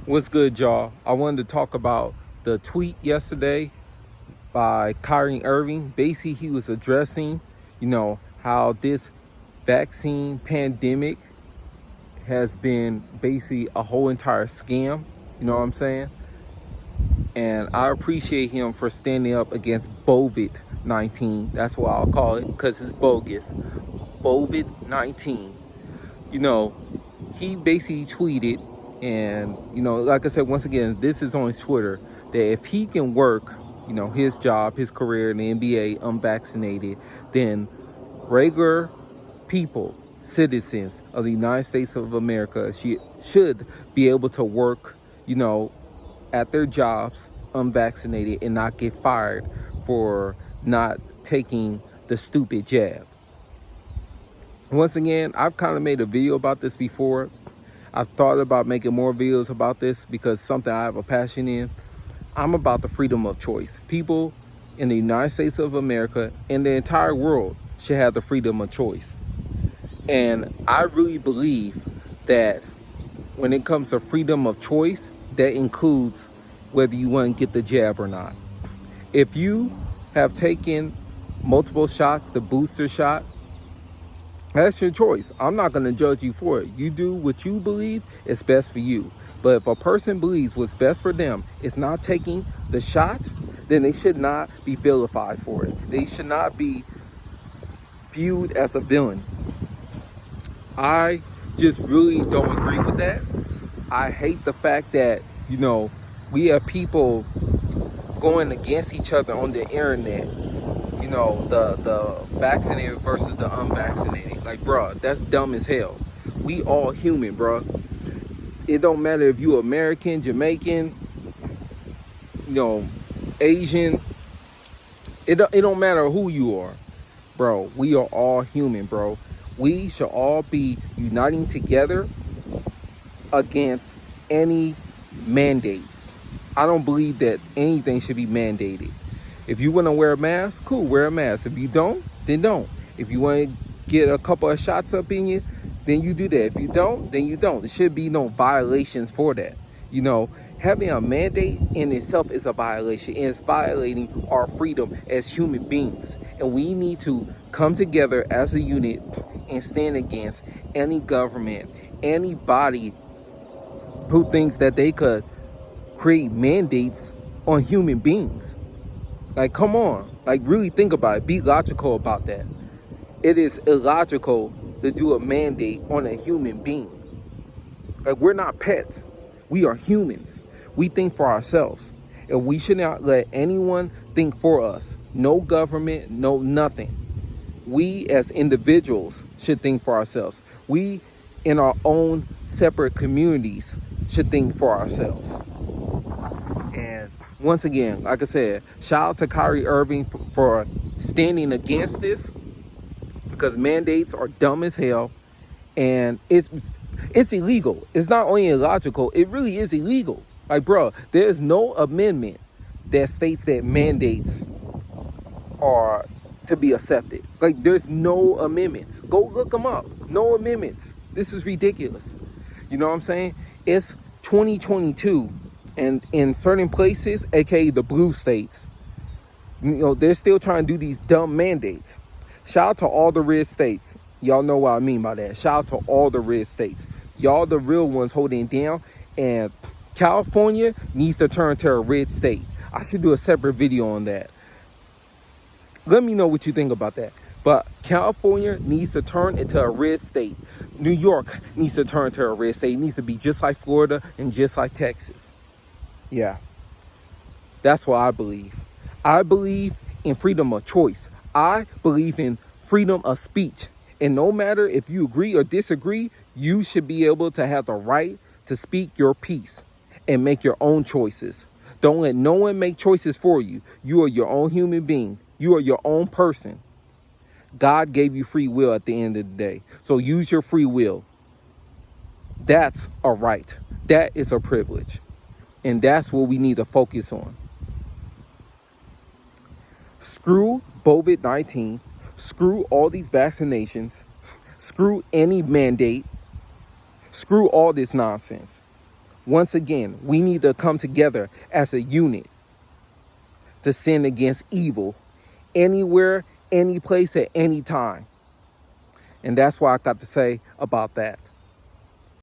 What's good, y'all? I wanted to talk about the tweet yesterday by Kyrie Irving. Basically, he was addressing, how this vaccine pandemic has been basically a whole entire scam. You know what I'm saying? And I appreciate him for standing up against BOVID19. That's what I'll call it, because it's bogus. BOVID19. He basically tweeted, and like I said, once again, this is on his Twitter, that if he can work his job, his career in the NBA unvaccinated, then regular people, citizens of the United States of America, should be able to work at their jobs unvaccinated and not get fired for not taking the stupid jab. Once again, I've kind of made a video about this before. I've thought about making more videos about this because it's something I have a passion in. I'm about the freedom of choice. People in the United States of America and the entire world should have the freedom of choice. And I really believe that when it comes to freedom of choice, that includes whether you want to get the jab or not. If you have taken multiple shots, the booster shot, that's your choice. I'm not going to judge you for it. You do what you believe is best for you. But if a person believes what's best for them is not taking the shot, then they should not be vilified for it. They should not be viewed as a villain. I just really don't agree with that. I hate the fact that, we have people going against each other on the internet. The vaccinated versus the unvaccinated. Like, bruh, that's dumb as hell. We all human, bruh. It don't matter if you American, Jamaican, Asian. It don't matter who you are, bro. We are all human, bro. We should all be uniting together against any mandate. I don't believe that anything should be mandated. If you want to wear a mask, cool, wear a mask. If you don't, then don't. If you want to get a couple of shots up in you, then you do that. If you don't, then you don't. There should be no violations for that. Having a mandate in itself is a violation, and it's violating our freedom as human beings. And we need to come together as a unit and stand against any government, anybody who thinks that they could create mandates on human beings. Like, come on. Like, really think about it. Be logical about that. It is illogical to do a mandate on a human being. Like, we're not pets. We are humans. We think for ourselves. And we should not let anyone think for us. No government, no nothing. We as individuals should think for ourselves. We in our own separate communities should think for ourselves. And once again, like I said, shout out to Kyrie Irving for standing against this, because mandates are dumb as hell, and it's illegal. It's not only illogical, it really is illegal. Like, bro, there's no amendment that states that mandates are to be accepted. Like, there's no amendments. Go look them up. No amendments. This is ridiculous. You know what I'm saying? It's 2022. And in certain places, aka the blue states, they're still trying to do these dumb mandates. Shout out to all the red states. Y'all know what I mean by that. Shout out to all the red states. Y'all the real ones holding it down. And California needs to turn to a red state. I should do a separate video on that. Let me know what you think about that. But California needs to turn into a red state. New York needs to turn to a red state. It needs to be just like Florida and just like Texas. Yeah, that's what I believe. I believe in freedom of choice. I believe in freedom of speech. And no matter if you agree or disagree, you should be able to have the right to speak your piece and make your own choices. Don't let no one make choices for you. You are your own human being. You are your own person. God gave you free will at the end of the day. So use your free will. That's a right. That is a privilege. And that's what we need to focus on. Screw BOVID19. Screw all these vaccinations. Screw any mandate. Screw all this nonsense. Once again, we need to come together as a unit to sin against evil anywhere, any place, at any time. And that's what I got to say about that.